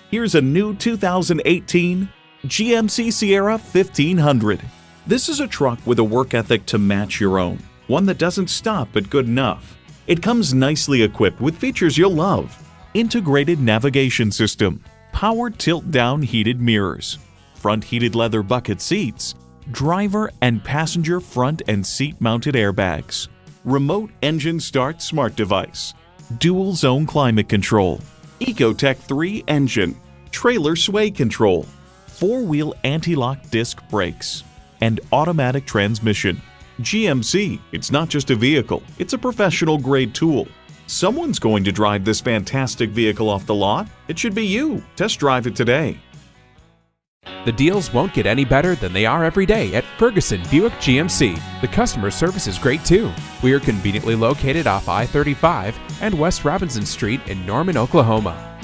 Here's a new 2018 GMC Sierra 1500. This is a truck with a work ethic to match your own, one that doesn't stop at good enough. It comes nicely equipped with features you'll love: integrated navigation system, power tilt-down heated mirrors, front heated leather bucket seats, driver and passenger front and seat-mounted airbags, remote engine start smart device, dual zone climate control, Ecotec 3 engine, trailer sway control, 4-wheel anti-lock disc brakes, and automatic transmission. GMC, it's not just a vehicle, it's a professional-grade tool. Someone's going to drive this fantastic vehicle off the lot. It should be you. Test drive it today. The deals won't get any better than they are every day at Ferguson Buick GMC. The customer service is great too. We are conveniently located off I-35 and West Robinson Street in Norman, Oklahoma.